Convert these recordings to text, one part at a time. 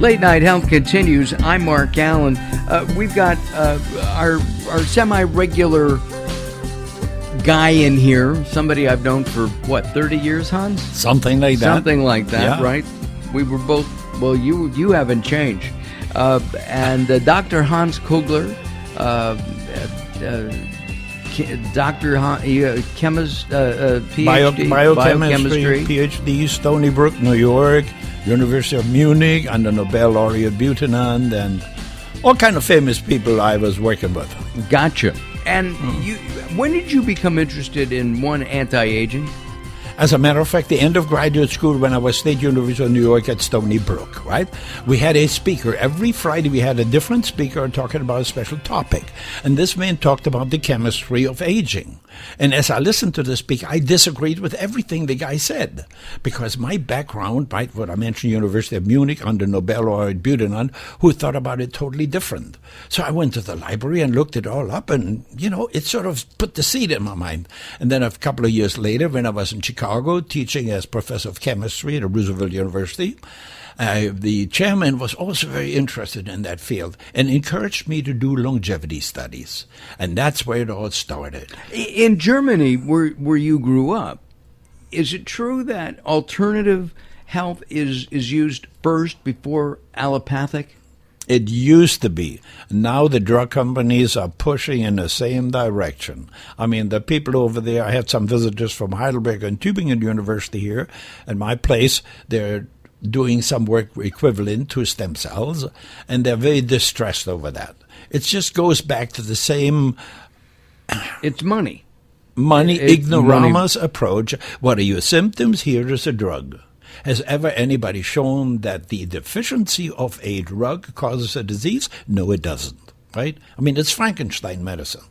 Late Night Health continues. I'm Mark Alyn. We've got our semi-regular guy in here, somebody I've known for, 30 years, Hans? Something like that. Something like that, yeah. Right? We were both, you haven't changed. And Dr. Hans Kluger, Dr. chemist, PhD, biochemistry, PhD, Stony Brook, New York, University of Munich, and the Nobel laureate Buchanan, and all kind of famous people I was working with. Gotcha. And when did you become interested in anti-aging? As a matter of fact, the end of graduate school when I was State University of New York at Stony Brook, right? We had a speaker. Every Friday we had a different speaker talking about a special topic. And this man talked about the chemistry of aging. And as I listened to the speaker, I disagreed with everything the guy said. Because my background, right, what I mentioned, University of Munich under Nobel laureate Buchanan, who thought about it totally different. So I went to the library and looked it all up, and, it sort of put the seed in my mind. And then a couple of years later, when I was in Chicago teaching as professor of chemistry at Roosevelt University, the chairman was also very interested in that field and encouraged me to do longevity studies. And that's where it all started. In Germany, where you grew up, is it true that alternative health is used first before allopathic? It used to be. Now the drug companies are pushing in the same direction. I mean, the people over there, I had some visitors from Heidelberg and Tübingen University here at my place. They're doing some work equivalent to stem cells, and they're very distressed over that. It just goes back to the same... It's money. Ignoramus approach. What are your symptoms? Here is a drug. Has ever anybody shown that the deficiency of a drug causes a disease? No, it doesn't, right? I mean, it's Frankenstein medicine.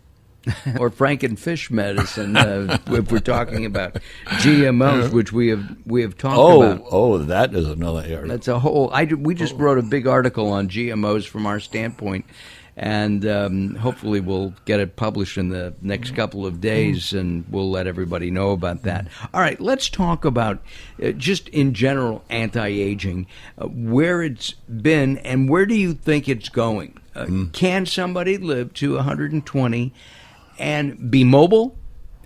Or Frankenfish medicine, if we're talking about GMOs, which we have talked about. Oh, that is another area. That's a whole... We just wrote a big article on GMOs from our standpoint, and hopefully we'll get it published in the next couple of days, and we'll let everybody know about that. All right, let's talk about, just in general, anti-aging, where it's been, and where do you think it's going? Can somebody live to 120 and be mobile,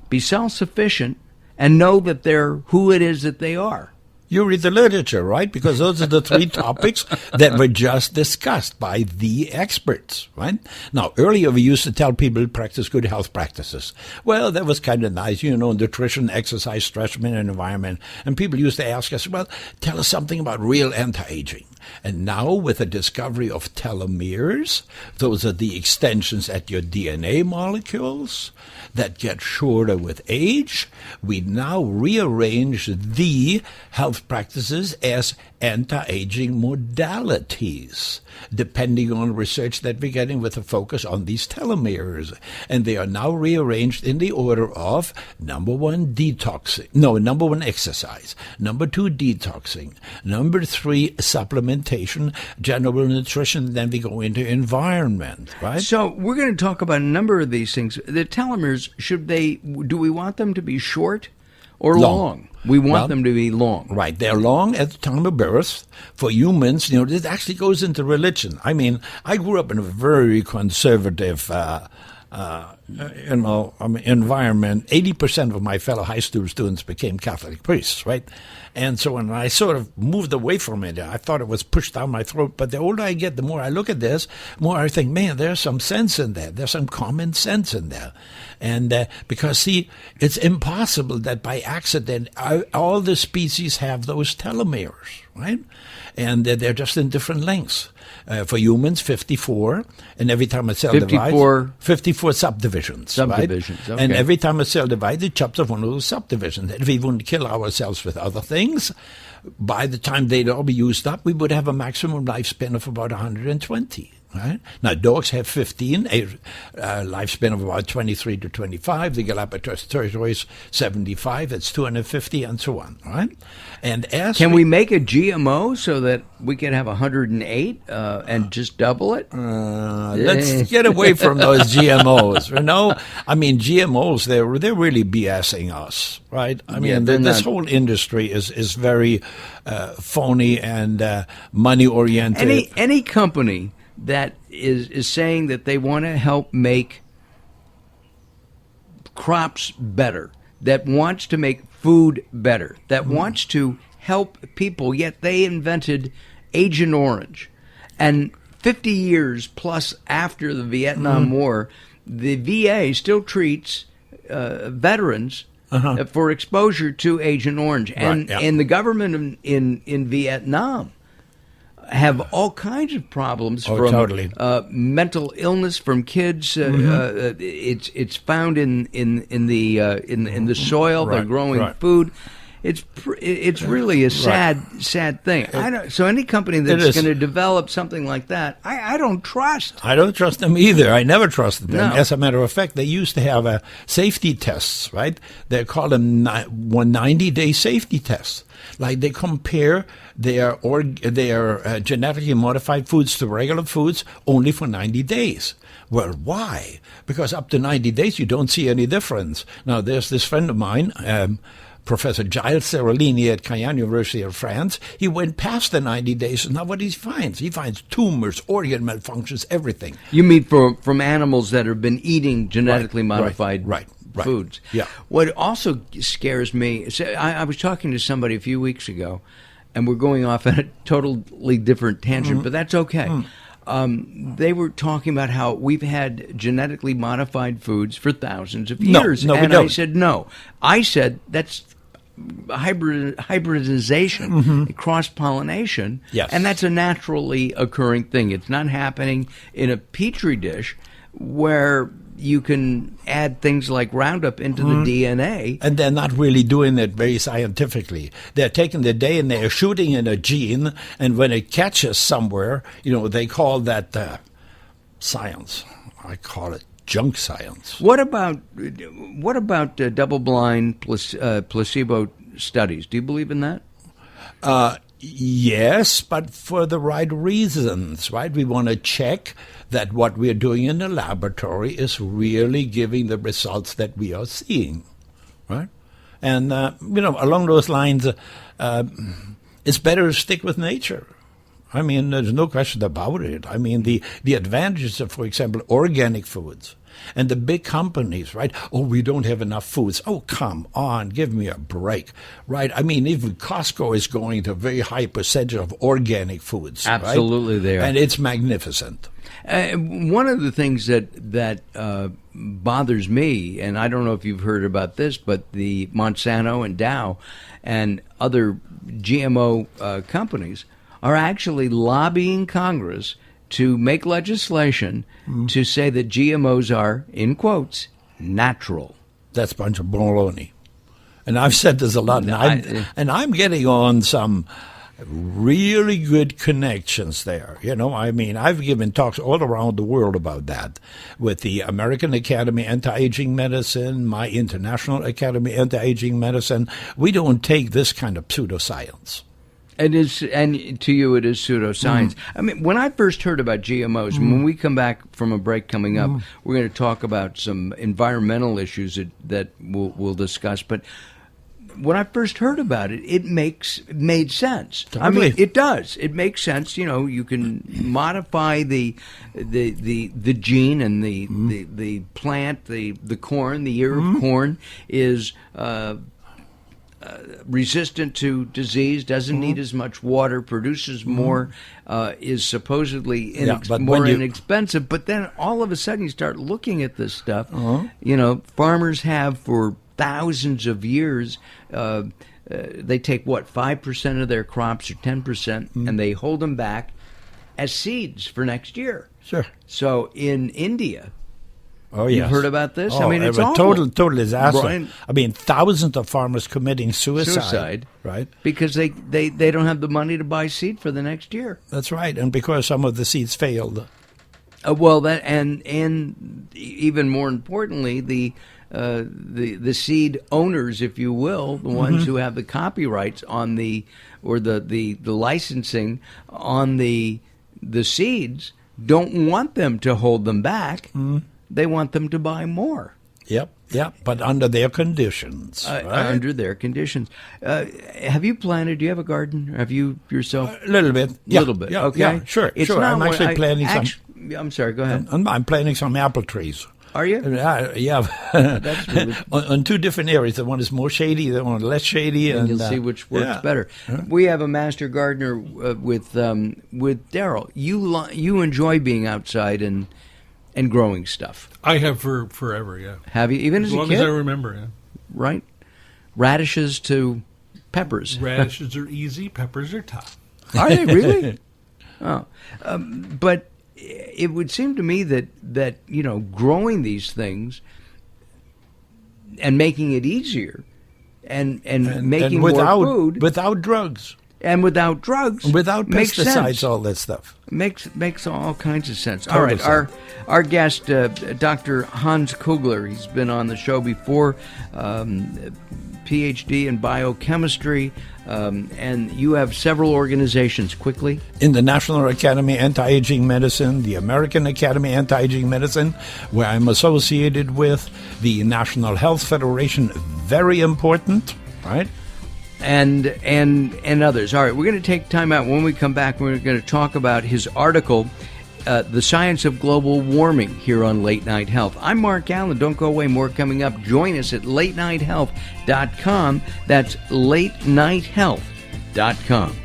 be self-sufficient, and know that they're who it is that they are? You read the literature, right? Because those are the three topics that were just discussed by the experts, right? Now, earlier we used to tell people to practice good health practices. Well, that was kind of nice, nutrition, exercise, stress management, environment. And people used to ask us, well, tell us something about real anti-aging. And now with the discovery of telomeres, those are the extensions at your DNA molecules that get shorter with age, we now rearrange the health practices as anti-aging modalities, depending on research that we're getting with a focus on these telomeres. And they are now rearranged in the order of number one, exercise, number two, detoxing, number three, supplementation, general nutrition, then we go into environment, right? So we're going to talk about a number of these things. The telomeres, do we want them to be short or long? We want them to be long. Right. They're long at the time of birth. For humans, this actually goes into religion. I mean, I grew up in a very conservative environment. 80% of my fellow high school students became Catholic priests, right? And so when I sort of moved away from it, I thought it was pushed down my throat. But the older I get, the more I look at this, the more I think, man, there's some sense in there. There's some common sense in there. And because, see, it's impossible that by accident all the species have those telomeres, right? And they're just in different lengths. For humans, 54, and every time a cell divides, 54 subdivisions. Right? Okay. And every time a cell divides, it chops off one of those subdivisions. And if we wouldn't kill ourselves with other things, by the time they'd all be used up, we would have a maximum lifespan of about 120. Right? Now, dogs have 15, a lifespan of about 23 to 25. The Galapagos territories, 75. It's 250, and so on. Right? And can we make a GMO so that we can have 108 and just double it? Let's get away from those GMOs. I mean, GMOs, they're really BSing us, right? I mean, this whole industry is very phony and money-oriented. Any company that is saying that they want to help make crops better, that wants to make food better, that wants to help people, yet they invented Agent Orange. And 50 years plus after the Vietnam War, the VA still treats veterans for exposure to Agent Orange. And, and the government in Vietnam have all kinds of problems from mental illness from kids. It's found in the soil. They're growing food. It's really a sad thing. So any company that's going to develop something like that, I don't trust. I don't trust them either. I never trusted them. No. As a matter of fact, they used to have safety tests, right? They call them 90-day safety tests. Like they compare their genetically modified foods to regular foods only for 90 days. Well, why? Because up to 90 days you don't see any difference. Now, there's this friend of mine, Professor Gilles Seralini at Caen University of France. He went past the 90 days, and now what he finds? He finds tumors, organ malfunctions, everything. You mean from animals that have been eating genetically modified foods? Yeah. What also scares me, I was talking to somebody a few weeks ago, and we're going off on a totally different tangent, but that's okay. They were talking about how we've had genetically modified foods for thousands of years. No, and we don't. I said, no. I said, that's hybridization, cross-pollination, and that's a naturally occurring thing. It's not happening in a petri dish where you can add things like Roundup into the DNA. And they're not really doing it very scientifically. They're taking the DNA, they're shooting in a gene, and when it catches somewhere, they call that science. I call it junk science. What about double-blind placebo studies? Do you believe in that? Yes, but for the right reasons, right? We want to check that what we're doing in the laboratory is really giving the results that we are seeing, right? And, along those lines, it's better to stick with nature. I mean, there's no question about it. I mean, the advantages of, for example, organic foods and the big companies, right? Oh, we don't have enough foods. Oh, come on, give me a break, right? I mean, even Costco is going to a very high percentage of organic foods. Absolutely, right? they are. And it's magnificent. One of the things that bothers me, and I don't know if you've heard about this, but the Monsanto and Dow and other GMO companies are actually lobbying Congress to make legislation to say that GMOs are, in quotes, natural. That's a bunch of baloney. And I've said this a lot, and I'm getting on some really good connections there. I mean, I've given talks all around the world about that with the American Academy Anti-Aging Medicine, my International Academy Anti-Aging Medicine. We don't take this kind of pseudoscience. And to you, it is pseudoscience. I mean, when I first heard about GMOs, when we come back from a break coming up, we're going to talk about some environmental issues that we'll discuss. But when I first heard about it, it made sense. Totally. I mean, it does. It makes sense. You can modify the gene and the plant, the corn, the ear of corn is resistant to disease, doesn't need as much water, produces more, is supposedly more inexpensive. But then all of a sudden you start looking at this stuff. Farmers have for thousands of years, they take, 5% of their crops or 10%, and they hold them back as seeds for next year. Sure. So in India, oh, yes. You've heard about this? Oh, I mean, it's total disaster. Brian, I mean, thousands of farmers committing suicide, right? Because they don't have the money to buy seed for the next year. That's right, and because some of the seeds failed. Well, that and even more importantly, the seed owners, if you will, the ones who have the copyrights on the licensing on the seeds, don't want them to hold them back. They want them to buy more. Yep, but under their conditions. Right? Under their conditions. Have you planted? Do you have a garden? Have you yourself? A little bit. A little bit. Yeah, okay. Yeah, sure. I'm actually planting some. I'm sorry. Go ahead. I'm planting some apple trees. Are you? Yeah. That's really on two different areas. The one is more shady, the one less shady, and you'll see which works better. We have a master gardener with Daryl. You enjoy being outside and growing stuff. I have for forever. Yeah. Have you even as a long kid? as I remember? Yeah. Right. Radishes to peppers. Radishes are easy. Peppers are tough. Are they really? Oh, but it would seem to me that growing these things and making it easier and making more food without drugs and without drugs, without pesticides, sense. all that stuff makes all kinds of sense. Total all right, sense. Our guest, Dr. Hans Kluger, he's been on the show before. PhD in biochemistry, and you have several organizations. Quickly, in the National Academy Anti-Aging Medicine, the American Academy Anti-Aging Medicine, where I'm associated with, the National Health Federation, very important, right? And others. All right, we're going to take time out. When we come back, we're going to talk about his article, The Science of Global Warming, here on Late Night Health. I'm Mark Alyn. Don't go away. More coming up. Join us at latenighthealth.com. That's latenighthealth.com.